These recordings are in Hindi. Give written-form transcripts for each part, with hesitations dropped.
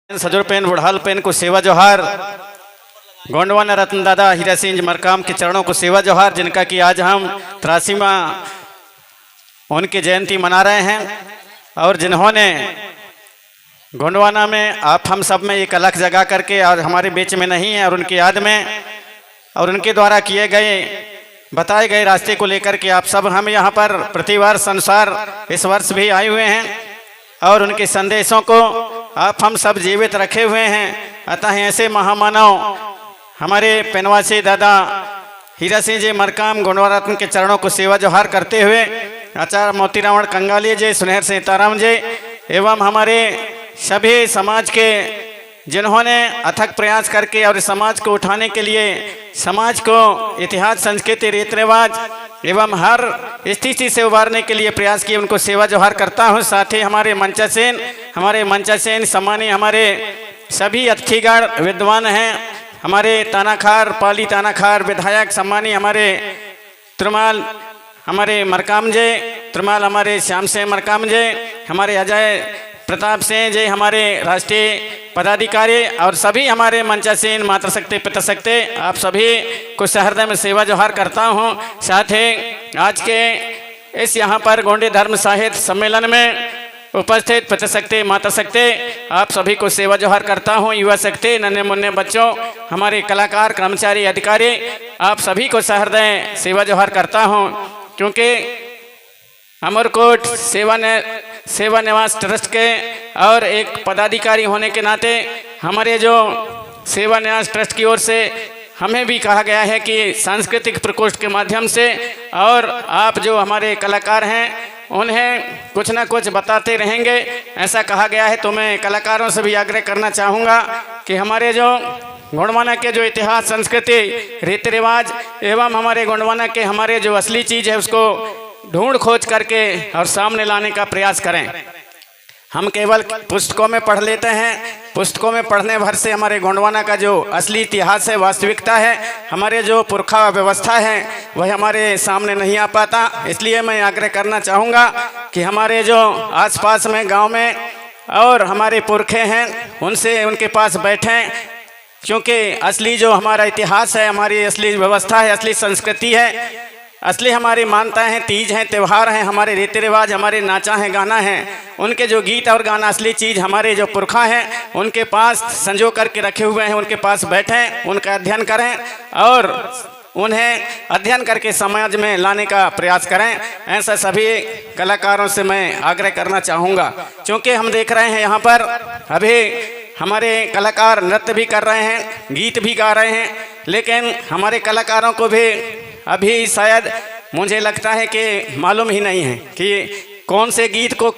सजोर पेन बुढ़ाल पेन को सेवा जोहार। गोंडवाना रत्न दादा हीरा सिंह मरकाम के चरणों को सेवा जोहार, जिनका कि आज हम 83वां उनकी जयंती मना रहे हैं और जिन्होंने गोंडवाना में आप हम सब में एक अलग जगह करके और हमारे बीच में नहीं है और उनकी याद में और उनके द्वारा किए गए बताए गए रास्ते को लेकर के आप सब हम यहाँ पर प्रतिवर्ष अनुसार इस वर्ष भी आए हुए हैं और उनके संदेशों को आप हम सब जीवित रखे हुए हैं। अतः ऐसे महामानव हमारे पेनवासी दादा हीरा सिंह जी मरकाम गोंडवाना रत्न के चरणों को सेवा जोहार करते हुए आचार्य मोतीराम कंगाली जी, सुनहर सीताराम जी एवं हमारे सभी समाज के जिन्होंने अथक प्रयास करके और समाज को उठाने के लिए समाज को इतिहास, संस्कृति, रीति रिवाज एवं हर स्थिति से उबारने के लिए प्रयास किए, उनको सेवा जोहार करता हूँ। साथ ही हमारे मंचासेन सम्मानी हमारे सभी अतिथिगण विद्वान हैं, हमारे तानाखार पाली तानाखार विधायक सम्मानी हमारे त्रिमाल हमारे मरकाम जी, त्रिमाल हमारे श्याम सिंह मरकाम जी, हमारे अजय प्रताप सिंह जी हमारे राष्ट्रीय पदाधिकारी और सभी हमारे मंचासीन मातृशक्ति पितृशक्ति, आप सभी को सहृदय में सेवा जोहार करता हूँ। साथ ही आज के इस यहाँ पर गोंडी धर्म साहित्य सम्मेलन में उपस्थित पितृशक्ति मातृशक्ति आप सभी को सेवा जोहार करता हूँ। युवा शक्ति, नन्हे मुन्ने बच्चों, हमारे कलाकार, कर्मचारी, अधिकारी आप सभी को सहृदय सेवा जोहार करता हूँ, क्योंकि अमरकोट सेवा निवास ट्रस्ट के और एक पदाधिकारी होने के नाते हमारे जो सेवा निवास ट्रस्ट की ओर से हमें भी कहा गया है कि सांस्कृतिक प्रकोष्ठ के माध्यम से और आप जो हमारे कलाकार हैं उन्हें कुछ ना कुछ बताते रहेंगे, ऐसा कहा गया है। तो मैं कलाकारों से भी आग्रह करना चाहूँगा कि हमारे जो गोंडवाना के जो इतिहास, संस्कृति, रीति रिवाज एवं हमारे गोंडवाना के हमारे जो असली चीज़ है उसको ढूंढ खोज करके और सामने लाने का प्रयास करें। हम केवल पुस्तकों में पढ़ लेते हैं, पुस्तकों में पढ़ने भर से हमारे गोंडवाना का जो असली इतिहास है, वास्तविकता है, हमारे जो पुरखा व्यवस्था है वह हमारे सामने नहीं आ पाता। इसलिए मैं आग्रह करना चाहूँगा कि हमारे जो आसपास में गांव में और हमारे पुरखे हैं उनसे उनके पास बैठें, क्योंकि असली जो हमारा इतिहास है, हमारी असली व्यवस्था है, असली संस्कृति है, असली हमारी मान्यताएं हैं, तीज हैं, त्यौहार हैं, हमारे रीति रिवाज, हमारे नाचा है, गाना है, उनके जो गीत और गाना असली चीज़ हमारे जो पुरखा हैं उनके पास संजो करके रखे हुए हैं, उनके पास बैठें, उनका अध्ययन करें और उन्हें अध्ययन करके समाज में लाने का प्रयास करें। ऐसा सभी कलाकारों से मैं आग्रह करना चाहूँगा, क्योंकि हम देख रहे हैं यहाँ पर अभी हमारे कलाकार नृत्य भी कर रहे हैं, गीत भी गा रहे हैं, लेकिन हमारे कलाकारों को भी अभी शायद मुझे लगता है कि मालूम ही नहीं है कि कौन से गीत को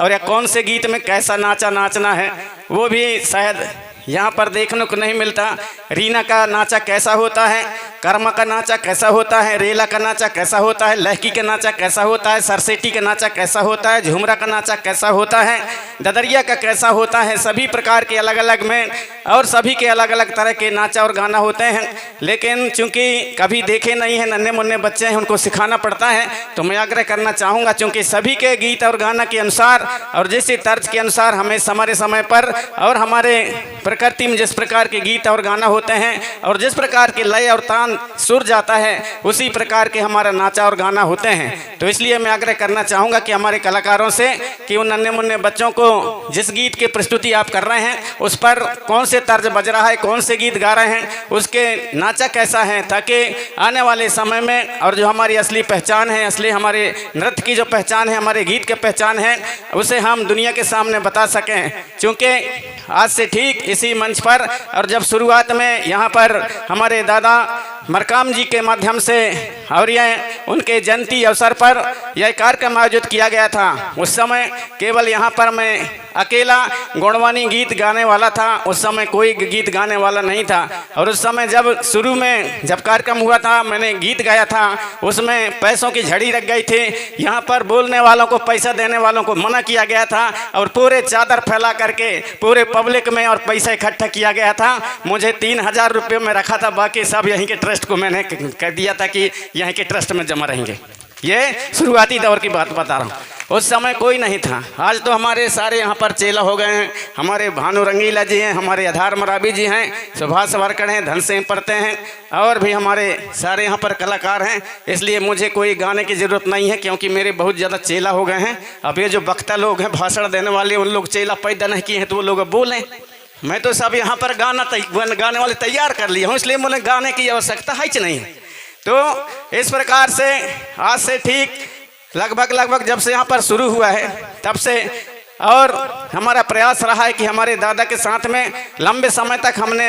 और या कौन से गीत में कैसा नाचना है, वो भी शायद यहाँ पर देखने को नहीं मिलता। रीना का नाचा कैसा होता है, कर्मा का नाचा कैसा होता है, रेला का नाचा कैसा होता है, लहकी का नाचा कैसा होता है, सरसेटी का नाचा कैसा होता है, झुमरा का नाचा कैसा होता है, ददरिया का कैसा होता है, सभी प्रकार के अलग अलग में और सभी के अलग अलग तरह के नाचा और गाना होते हैं। लेकिन चूंकि कभी देखे नहीं हैं, नन्हे मुन्ने बच्चे हैं, उनको सिखाना पड़ता है। तो मैं आग्रह करना चाहूँगा, चूँकि सभी के गीत और गाना के अनुसार और जिस तर्ज के अनुसार हमें हमारे समय पर और हमारे प्रकृति में जिस प्रकार के गीत और गाना होते हैं और जिस प्रकार के लय और तान सुर जाता है, उसी प्रकार के हमारा नाचा और गाना होते हैं। तो इसलिए मैं आग्रह करना चाहूँगा कि हमारे कलाकारों से कि उन नन्हे मुन्ने बच्चों को जिस गीत की प्रस्तुति आप कर रहे हैं उस पर कौन से तर्ज बज रहा है, कौन से गीत गा रहे हैं, उसके नाचा कैसा है, ताकि आने वाले समय में और जो हमारी असली पहचान है, असली हमारे नृत्य की जो पहचान है, हमारे गीत की पहचान है, उसे हम दुनिया के सामने बता सकें। क्योंकि आज से ठीक इसी मंच पर और जब शुरुआत में यहाँ पर हमारे दादा मरकाम जी के माध्यम से और यह उनके जयंती अवसर पर यह कार्यक्रम आयोजित किया गया था, उस समय केवल यहाँ पर मैं अकेला गोंडवानी गीत गाने वाला था, उस समय कोई गीत गाने वाला नहीं था। और उस समय जब शुरू में जब कार्यक्रम हुआ था, मैंने गीत गाया था, उसमें पैसों की झड़ी रख गई थी। यहाँ पर बोलने वालों को, पैसा देने वालों को मना किया गया था और पूरे चादर फैला करके पूरे पब्लिक में और पैसा इकट्ठा किया गया था। मुझे 3000 रुपये में रखा था, बाकी सब यहीं के ट्रस्ट को मैंने कह दिया था कि यहीं के ट्रस्ट में जमा रहेंगे। ये शुरुआती दौर की बात बता रहा हूँ। उस समय कोई नहीं था। आज तो हमारे सारे यहाँ पर चेला हो गए हैं। हमारे भानु रंगीला जी हैं, हमारे आधार मराबी जी हैं, सुभाष वारकड़ हैं, धन सिंह पढ़ते हैं, और भी हमारे सारे यहाँ पर कलाकार हैं। इसलिए मुझे कोई गाने की ज़रूरत नहीं है, क्योंकि मेरे बहुत ज़्यादा चेला हो गए हैं। अब ये जो वक्ता लोग हैं, भाषण देने वाले, उन लोग चेला पैदा नहीं किए हैं तो वो लोग बोलें। मैं तो सब यहाँ पर गाने वाले तैयार कर लिए हूँ, इसलिए मुझे गाने की आवश्यकता है नहीं है। तो इस प्रकार से आज से ठीक लगभग जब से यहाँ पर शुरू हुआ है तब से और हमारा प्रयास रहा है कि हमारे दादा के साथ में लंबे समय तक हमने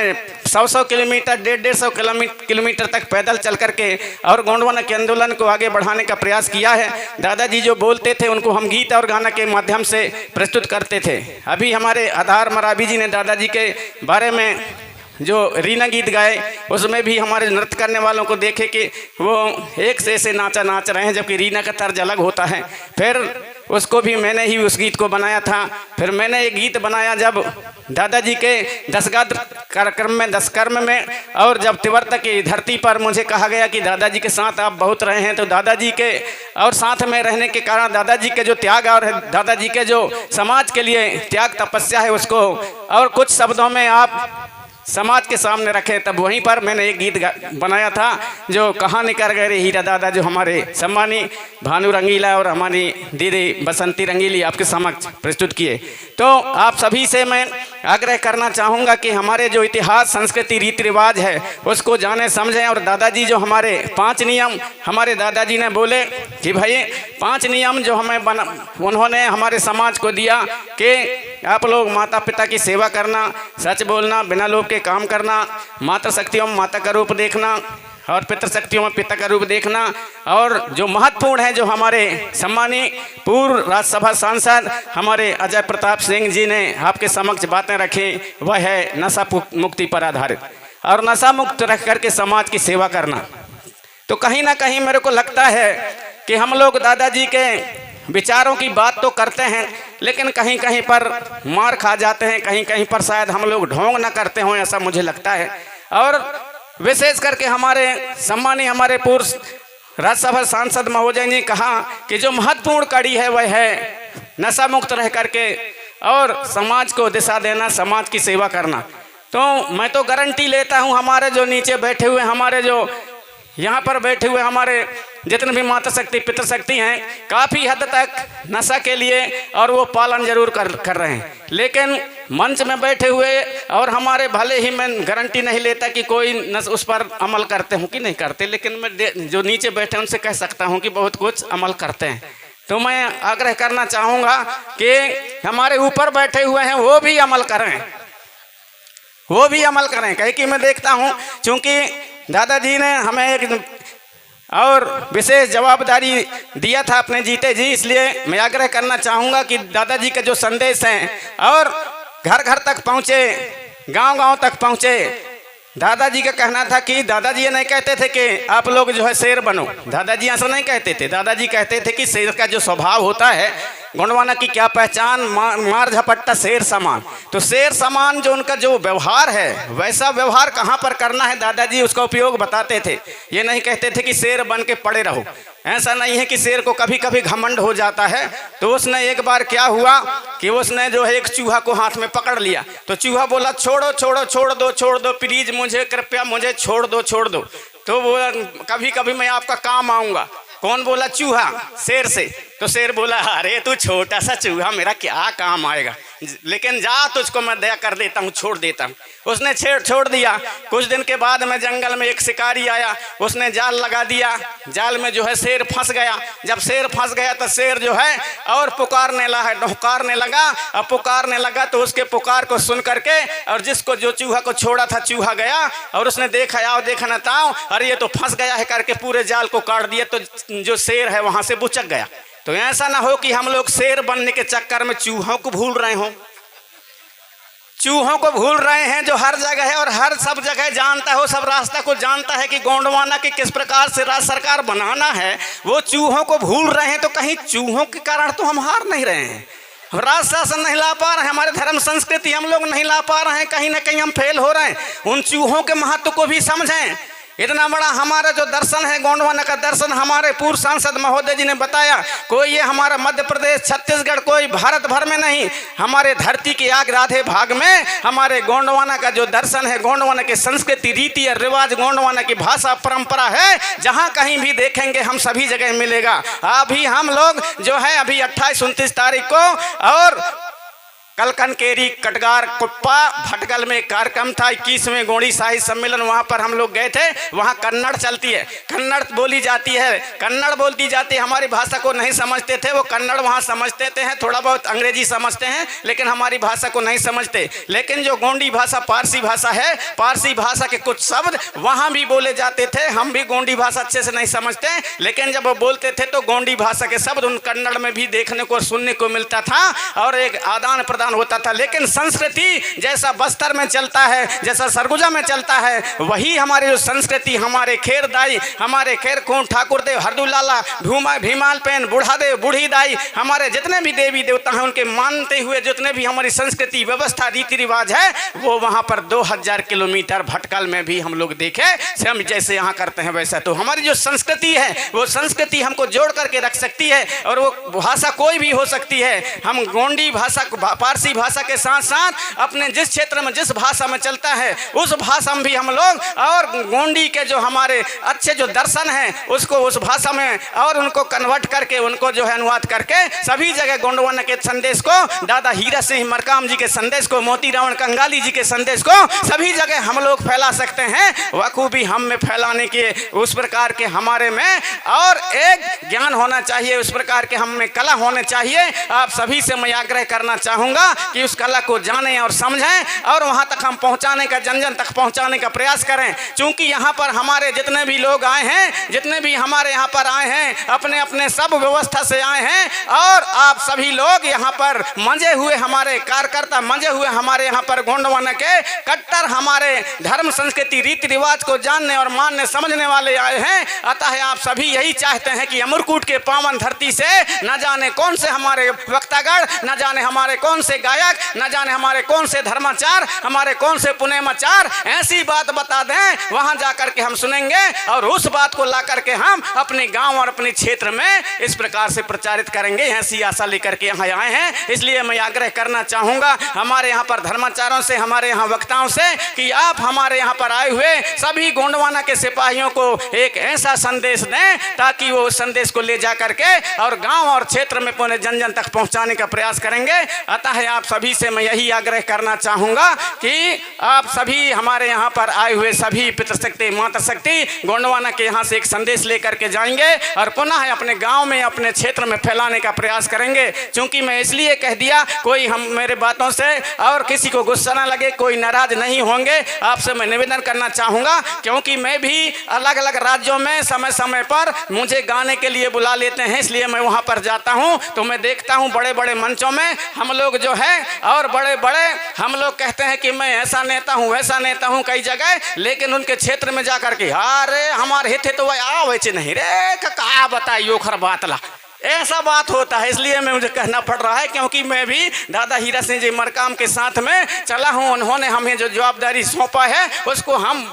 100 किलोमीटर 150 किलोमीटर तक पैदल चल करके और गोंडवाना के आंदोलन को आगे बढ़ाने का प्रयास किया है। दादाजी जो बोलते थे उनको हम गीत और गाना के माध्यम से प्रस्तुत करते थे। अभी हमारे आधार मराबी जी ने दादाजी के बारे में जो रीना गीत गाए, उसमें भी हमारे नृत्य करने वालों को देखे कि वो एक से ऐसे नाच रहे हैं, जबकि रीना का तर्ज अलग होता है। फिर उसको भी मैंने ही उस गीत को बनाया था। फिर मैंने एक गीत बनाया जब दादाजी के दशकर्म में और जब तिव्रता की धरती पर मुझे कहा गया कि दादाजी के साथ आप बहुत रहे हैं, तो दादाजी के और साथ में रहने के कारण दादाजी के जो त्याग और दादाजी के जो समाज के लिए त्याग तपस्या है उसको और कुछ शब्दों में आप समाज के सामने रखे। तब वहीं पर मैंने एक गीत बनाया था जो कहानी कर गए हीरा दादा, जो हमारे सम्मानी भानु रंगीला और हमारी दीदी बसंती रंगीली आपके समक्ष प्रस्तुत किए। तो आप सभी से मैं आग्रह करना चाहूँगा कि हमारे जो इतिहास, संस्कृति, रीति रिवाज है उसको जाने समझें। और दादाजी जो हमारे 5 नियम हमारे दादाजी ने बोले कि भाई 5 नियम जो हमें उन्होंने हमारे समाज को दिया कि आप लोग माता पिता की सेवा करना, सच बोलना, बिना लोभ के काम करना, मातृ शक्तियों में माता का रूप देखना और पितृशक्तियों में पिता का रूप देखना। और जो महत्वपूर्ण है, जो हमारे सम्मानीय पूर्व राज्यसभा सांसद हमारे अजय प्रताप सिंह जी ने आपके समक्ष बातें रखी, वह है नशा मुक्ति पर आधारित और नशा मुक्त रख करके समाज की सेवा करना। तो कहीं ना कहीं मेरे को लगता है कि हम लोग दादाजी के विचारों की बात तो करते हैं, लेकिन कहीं कहीं पर मार खा जाते हैं, कहीं कहीं पर शायद हम लोग ढोंग ना करते हों, ऐसा मुझे लगता है। और विशेष करके हमारे सम्मानीय हमारे पूर्व राज्यसभा सांसद महोदय ने कहा कि जो महत्वपूर्ण कड़ी है वह है नशा मुक्त रह करके और समाज को दिशा देना, समाज की सेवा करना। तो मैं तो गारंटी लेता हूँ, हमारे जो नीचे बैठे हुए, हमारे जो यहाँ पर बैठे हुए हमारे जितने भी माता शक्ति पितृशक्ति हैं, काफ़ी हद तक नशा के लिए और वो पालन जरूर कर रहे हैं। लेकिन मंच में बैठे हुए और हमारे भले ही मैं गारंटी नहीं लेता कि कोई उस पर अमल करते हूँ कि नहीं करते, लेकिन मैं जो नीचे बैठे उनसे कह सकता हूँ कि बहुत कुछ अमल करते हैं। तो मैं आग्रह करना चाहूँगा कि हमारे ऊपर बैठे हुए हैं वो भी अमल करें, वो भी अमल करें। कहीं कि मैं देखता हूँ, चूँकि दादाजी ने हमें एक और विशेष जवाबदारी दिया था अपने जीते जी, इसलिए मैं आग्रह करना चाहूँगा कि दादाजी के जो संदेश हैं और घर घर तक पहुँचे, गांव गांव तक पहुँचे। दादाजी का कहना था कि दादाजी ये नहीं कहते थे कि आप लोग जो है शेर बनो, दादाजी ऐसा नहीं कहते थे। दादाजी कहते थे कि शेर का जो स्वभाव होता है, गोंडवाना की क्या पहचान, मार झपट्टा शेर समान। तो शेर समान जो उनका जो व्यवहार है, वैसा व्यवहार कहाँ पर करना है, दादाजी उसका उपयोग बताते थे। ये नहीं कहते थे कि शेर बन के पड़े रहो। ऐसा नहीं है कि शेर को कभी कभी घमंड हो जाता है। तो उसने एक बार क्या हुआ कि उसने जो है एक चूहा को हाथ में पकड़ लिया, तो चूहा बोला छोड़ो छोड़ो छोड़ दो प्लीज, मुझे कृपया मुझे छोड़ दो। तो वो कभी कभी मैं आपका काम आऊँगा। कौन बोला? चूहा शेर से। तो शेर बोला अरे तू छोटा सा चूहा मेरा क्या काम आएगा, लेकिन जा तुझको मैं दया कर देता हूँ, छोड़ देता हूँ। उसने छोड़ दिया। कुछ दिन के बाद में जंगल में एक शिकारी आया, उसने जाल लगा दिया, जाल में जो है शेर फंस गया। जब शेर फंस गया तो शेर जो है और पुकारने लगा। अब पुकारने लगा तो उसके पुकार को सुन करके और जिसको जो चूहा को छोड़ा था, चूहा गया और उसने देखा आओ देखना ताओ, अरे ये तो फंस गया है करके पूरे जाल को काट दिया। तो जो शेर है वहां से बुचक गया। तो ऐसा ना हो कि हम लोग शेर बनने के चक्कर में चूहों को भूल रहे हों। चूहों को भूल रहे हैं जो हर जगह है और हर सब जगह जानता हो, सब रास्ता को जानता है कि गोंडवाना की किस प्रकार से राज्य सरकार बनाना है, वो चूहों को भूल रहे हैं। तो कहीं चूहों के कारण तो हम हार नहीं रहे हैं, राज शासन नहीं ला पा रहे हैं, हमारे धर्म संस्कृति हम लोग नहीं ला पा रहे हैं, कहीं ना कहीं हम फेल हो रहे हैं। उन चूहों के महत्व को भी समझें इतना बड़ा हमारा जो दर्शन है गोंडवाना का दर्शन, हमारे पूर्व सांसद महोदय जी ने बताया, कोई ये हमारा मध्य प्रदेश छत्तीसगढ़ कोई भारत भर में नहीं, हमारे धरती के आग राधे भाग में हमारे गोंडवाना का जो दर्शन है, गोंडवाना की संस्कृति रीति और रिवाज, गोंडवाना की भाषा परंपरा है, जहां कहीं भी देखेंगे हम सभी जगह मिलेगा। अभी हम लोग जो है अभी 28-29 तारीख को और कलकनकेरी कटगार कुप्पा भटगल में कार्यक्रम था, 21वें गोंडी साहित्य सम्मेलन, वहाँ पर हम लोग गए थे। वहाँ कन्नड़ चलती है, कन्नड़ बोली जाती है, कन्नड़ बोलती जाती है। हमारी भाषा को नहीं समझते थे, वो कन्नड़ वहाँ समझते थे, थोड़ा बहुत अंग्रेजी समझते हैं, लेकिन हमारी भाषा को नहीं समझते। लेकिन जो गोंडी भाषा पारसी भाषा है, पारसी भाषा के कुछ शब्द वहाँ भी बोले जाते थे। हम भी गोंडी भाषा अच्छे से नहीं समझते, लेकिन जब वो बोलते थे तो गोंडी भाषा के शब्द उन कन्नड़ में भी देखने को सुनने को मिलता था और एक आदान प्रदान होता था। लेकिन संस्कृति जैसा बस्तर में चलता है, जैसा सरगुजा में चलता है, वही हमारी जो संस्कृति, हमारे खेर दाई, हमारे खेर खून ठाकुर देव, हरदुलाला, भूमा भीमाल पेन, बूढ़ा देव, बूढ़ी दाई, हमारे जितने भी देवी देवता हैं उनके मानते हुए जितने भी हमारी संस्कृति व्यवस्था रीति रिवाज है, वो वहाँ पर 2000 किलोमीटर भटकल में भी हम लोग देखे, हम जैसे यहाँ करते हैं वैसा। तो हमारी जो संस्कृति है, वो संस्कृति हमको जोड़ करके रख सकती है और वो भाषा कोई भी हो सकती है। हम गोंडी भाषा, पारसी भाषा के साथ साथ अपने जिस क्षेत्र में जिस भाषा में चलता है उस भाषा में भी हम लोग और गोंडी के जो हमारे अच्छे जो दर्शन हैं उसको उस भाषा में और उनको कन्वर्ट करके उनको जो है अनुवाद करके सभी जगह गोंडवाना के संदेश को, दादा हीरा सिंह मरकाम जी के संदेश को, मोती रावण कंगाली जी के संदेश को सभी जगह हम लोग फैला सकते हैं। बखूबी हम में फैलाने के उस प्रकार के हमारे में और एक ज्ञान होना चाहिए, उस प्रकार के हम में कला होने चाहिए। आप सभी से मैं आग्रह करना चाहूँगा कि उस कला को जानें और समझें और वहाँ तक हम पहुँचाने का, जन जन तक पहुँचाने का प्रयास करें। चूँकि यहाँ पर हमारे जितने भी लोग आए हैं, जितने भी हमारे यहाँ पर आए हैं, अपने अपने सब व्यवस्था से आए हैं और आप सभी लोग यहाँ पर मंजे हुए हमारे कार्यकर्ता, मंजे हुए हमारे यहाँ पर गोंडवाना के कट्टर हमारे धर्म संस्कृति रीति रिवाज को जानने और मानने समझने वाले आए हैं। अतः आप सभी यही चाहते हैं कि अमरकूट के पावन धरती से न जाने कौन से हमारे वक्तागण, न जाने हमारे कौन से गायक, न जाने हमारे कौन से धर्माचार, हमारे कौन से पुण्यमाचार ऐसी बात बता दें, वहां जाकर के हम सुनेंगे और उस बात को ला करके हम अपने गांव और अपने क्षेत्र में इस प्रकार से प्रचारित करेंगे। ऐसी आशा लेकर के यहाँ आए हैं। इसलिए मैं आग्रह करना चाहूंगा हमारे यहाँ पर धर्माचारों से, हमारे यहाँ वक्ताओं से कि आप हमारे यहाँ पर आए हुए सभी गोंडवाना के सिपाहियों को एक ऐसा संदेश दें ताकि वो उस संदेश को ले जा करके और गांव और क्षेत्र में पुनः जन जन तक पहुंचाने का प्रयास करेंगे। अतः आप सभी से मैं यही आग्रह करना चाहूंगा कि आप सभी हमारे यहाँ पर आए हुए सभी पितृशक्ति मातृशक्ति गोंडवाना के यहाँ से एक संदेश लेकर के जाएंगे और पुनः अपने गांव में, अपने क्षेत्र में फैलाने का प्रयास करेंगे। क्योंकि मैं इसलिए कह दिया, कोई हम मेरे बातों से और किसी को गुस्सा ना लगे, कोई नाराज नहीं होंगे, आपसे मैं निवेदन करना चाहूँगा। क्योंकि मैं भी अलग अलग राज्यों में समय समय पर मुझे गाने के लिए बुला लेते हैं, इसलिए मैं वहाँ पर जाता हूँ तो मैं देखता हूँ बड़े बड़े मंचों में हम लोग जो है और बड़े बड़े हम लोग कहते हैं कि मैं ऐसा नेता हूँ वैसा नेता हूँ कई जगह, लेकिन उनके क्षेत्र में जाकर के अरे हमारे हित तो वह आवे नहीं रे का बताइयो खर बात ला, ऐसा बात होता है। इसलिए मैं मुझे कहना पड़ रहा है क्योंकि मैं भी दादा हीरा सिंह जी मरकाम के साथ में चला हूँ। उन्होंने हमें जो जवाबदारी सौंपा है उसको हम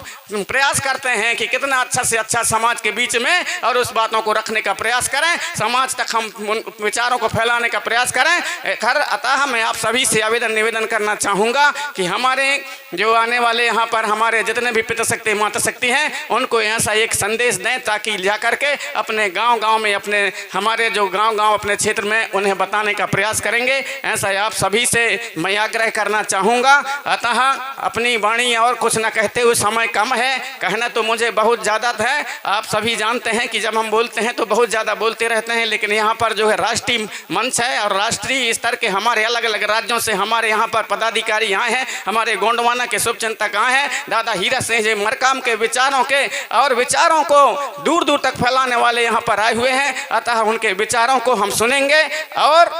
प्रयास करते हैं कि कितना अच्छा से अच्छा समाज के बीच में और उस बातों को रखने का प्रयास करें, समाज तक हम विचारों को फैलाने का प्रयास करें। अतः मैं आप सभी से आवेदन निवेदन करना चाहूँगा कि हमारे जो आने वाले यहाँ पर हमारे जितने भी पितृशक्ति मातृशक्ति हैं उनको ऐसा एक संदेश दें ताकि जा करके अपने गाँव में, अपने हमारे जो गांव अपने क्षेत्र में उन्हें बताने का प्रयास करेंगे। ऐसा आप सभी से मैं आग्रह करना चाहूँगा। अतः अपनी वाणी और कुछ न कहते हुए, समय कम है, कहना तो मुझे बहुत ज़्यादा है। आप सभी जानते हैं कि जब हम बोलते हैं तो बहुत ज़्यादा बोलते रहते हैं, लेकिन यहाँ पर जो है राष्ट्रीय मंच है और राष्ट्रीय स्तर के हमारे अलग अलग राज्यों से हमारे यहाँ पर पदाधिकारी आए हैं, हमारे गोंडवाना के शुभचिंतक आए हैं, दादा हीरा सिंह जी मरकाम के विचारों के और विचारों को दूर दूर तक फैलाने वाले यहाँ पर आए हुए हैं। अतः उनके विचारों को हम सुनेंगे और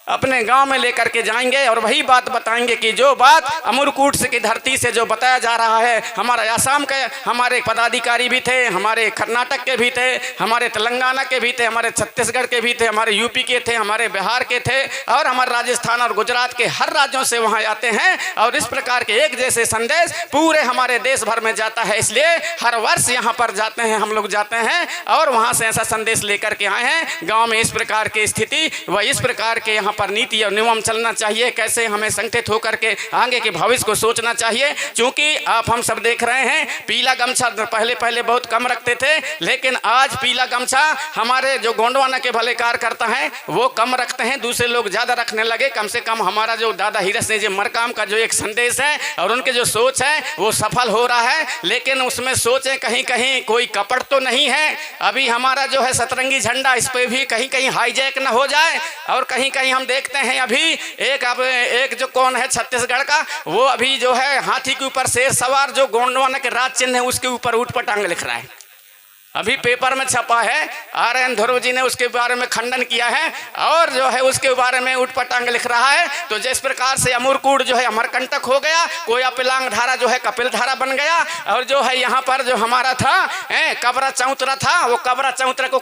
अपने गांव में लेकर के जाएंगे और वही बात बताएंगे कि जो बात अमरकूट से की धरती से जो बताया जा रहा है। हमारे आसाम के हमारे पदाधिकारी भी थे, हमारे कर्नाटक के भी थे, हमारे तेलंगाना के भी थे, हमारे छत्तीसगढ़ के भी थे, हमारे यूपी के थे, हमारे बिहार के थे और हमारे राजस्थान और गुजरात के हर राज्यों से वहाँ आते हैं और इस प्रकार के एक जैसे संदेश पूरे हमारे देश भर में जाता है। इसलिए हर वर्ष यहाँ पर जाते हैं, हम लोग जाते हैं और वहाँ से ऐसा संदेश लेकर के आए हैं। गाँव में इस प्रकार की स्थिति व इस प्रकार के यहाँ पर नीति और नियम चलना चाहिए, कैसे हमें संगठित होकर के आगे के भविष्य को सोचना चाहिए। क्योंकि आप हम सब देख रहे हैं पीला गमछा पहले पहले बहुत कम रखते थे, लेकिन आज पीला गमछा हमारे जो गोंडवाना के भले कार्यकर्ता हैं वो कम रखते हैं, दूसरे लोग ज्यादा रखने लगे। कम से कम हमारा जो दादा हीरक सिंह जी मरकाम का जो एक संदेश है और उनके जो सोच है वो सफल हो रहा है, लेकिन उसमें सोचें कहीं कहीं कोई कपट तो नहीं है। अभी हमारा जो है सतरंगी झंडा इस पे भी कहीं कहीं हाईजैक न हो जाए और कहीं कहीं हम देखते हैं अभी एक जो कौन है छत्तीसगढ़ का वो अभी जो है हाथी के ऊपर शेर सवार जो गोंडवाना के राज चिन्ह है उसके ऊपर ऊट पटांग लिख रहा है। अभी पेपर में छपा है, आर.एन. ध्रुव जी ने उसके बारे में खंडन किया है और जो है उसके बारे में उठपटांग लिख रहा है। तो जिस प्रकार से अमरकूट जो है अमरकंटक हो गया, कोई पिलांग धारा जो है कपिल धारा बन गया और जो है यहाँ पर जो हमारा था कबरा चौतरा था वो कबरा चौतरा को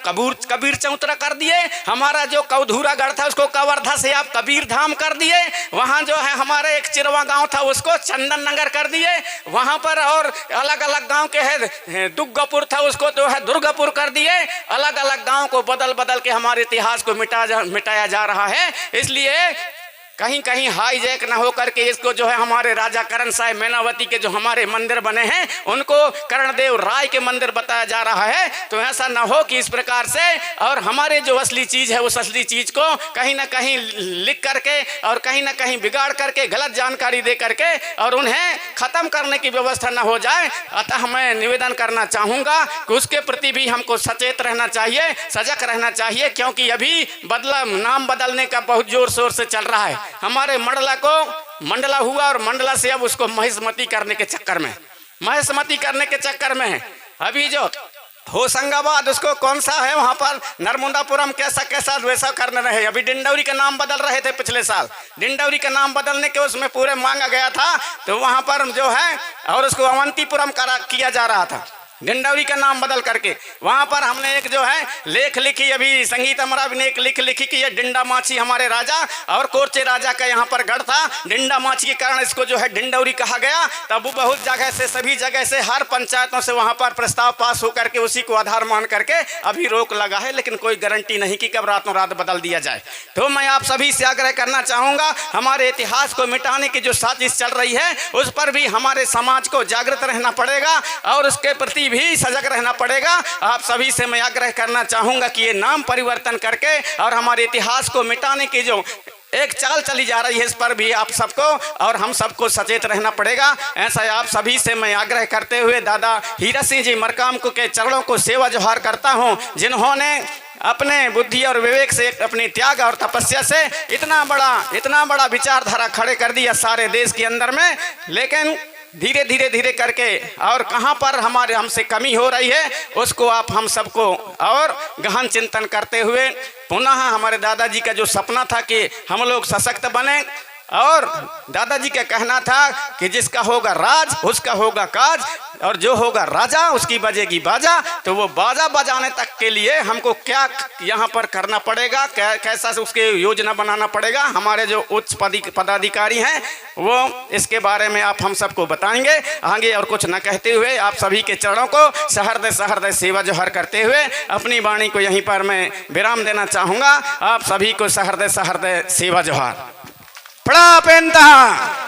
कबीर चौतरा कर दिए। हमारा जो कौधूरा गढ़ था उसको कवर्धा से आप कबीर धाम कर दिए। वहाँ जो है हमारे एक चिरवा गाँव था उसको चंदन नगर कर दिए। वहाँ पर और अलग अलग गाँव के है दुर्गापुर था उसको तो है दुर्गापुर कर दिए। अलग अलग गांव को बदल बदल के हमारे इतिहास को मिटाया जा रहा है। इसलिए कहीं कहीं हाईजैक न हो करके इसको जो है हमारे राजा करण साहेब मैनावती के जो हमारे मंदिर बने हैं उनको कर्णदेव राय के मंदिर बताया जा रहा है। तो ऐसा न हो कि इस प्रकार से और हमारे जो असली चीज़ है उस असली चीज़ को कहीं ना कहीं लिख करके और कहीं ना कहीं बिगाड़ करके गलत जानकारी दे करके और उन्हें ख़त्म करने की व्यवस्था न हो जाए। अतः मैं निवेदन करना चाहूँगा कि उसके प्रति भी हमको सचेत रहना चाहिए, सजग रहना चाहिए, क्योंकि अभी नाम बदलने का बहुत जोर शोर से चल रहा है। हमारे मंडला को मंडला हुआ और मंडला से अब उसको महिष्मती करने के चक्कर में है। अभी जो होशंगाबाद उसको कौन सा है वहाँ पर नर्मदापुरम कैसा वैसा करने रहे। अभी डिंडौरी का नाम बदल रहे थे पिछले साल, डिंडौरी का नाम बदलने के उसमें पूरे मांगा गया था तो वहाँ पर जो है और उसको अवंतीपुरम किया जा रहा था डिंडौरी का नाम बदल करके। वहाँ पर हमने एक जो है लेख लिखी, अभी संगीत अमरावी ने एक लिख लिखी कि ये डिंडा माछी हमारे राजा और कोरचे राजा का यहाँ पर गढ़ था। डिंडा माछी के कारण इसको जो है डिंडौरी कहा गया। तब बहुत जगह से सभी जगह से हर पंचायतों से वहाँ पर प्रस्ताव पास होकर के उसी को आधार मान करके अभी रोक लगा है, लेकिन कोई गारंटी नहीं कि कब रातों रात बदल दिया जाए। तो मैं आप सभी से आग्रह करना चाहूँगा हमारे इतिहास को मिटाने की जो साजिश चल रही है उस पर भी हमारे समाज को जागृत रहना पड़ेगा और उसके प्रति भी सजग रहना पड़ेगा। आप सभी से मैं आग्रह करना चाहूंगा कि ये नाम परिवर्तन करके और हमारे इतिहास को मिटाने की जो एक चाल चली जा रही है इस पर भी आप सबको और हम सबको सचेत रहना पड़ेगा। ऐसा आप सभी से मैं आग्रह करते हुए दादा हीरक सिंह जी मरकाम के चरणों को सेवा जोहार करता हूं, जिन्होंने अपने बुद्धि और विवेक से अपनी त्याग और तपस्या से इतना बड़ा विचारधारा खड़े कर दिया सारे देश के अंदर में। लेकिन धीरे करके और कहाँ पर हमसे कमी हो रही है उसको आप हम सबको और गहन चिंतन करते हुए पुनः हमारे दादाजी का जो सपना था कि हम लोग सशक्त बने और दादाजी का कहना था कि जिसका होगा राज उसका होगा काज और जो होगा राजा उसकी बजेगी बाजा। तो वो बाजा बजाने तक के लिए हमको क्या यहाँ पर करना पड़ेगा, कैसा उसके योजना बनाना पड़ेगा। हमारे जो उच्च पदाधिकारी हैं वो इसके बारे में आप हम सबको बताएंगे आगे। और कुछ न कहते हुए आप सभी के चरणों को सहृदय सेवा जोहर करते हुए अपनी वाणी को यहीं पर मैं विराम देना चाहूँगा। आप सभी को सहृदय सेवा जोहर। प्रणाम।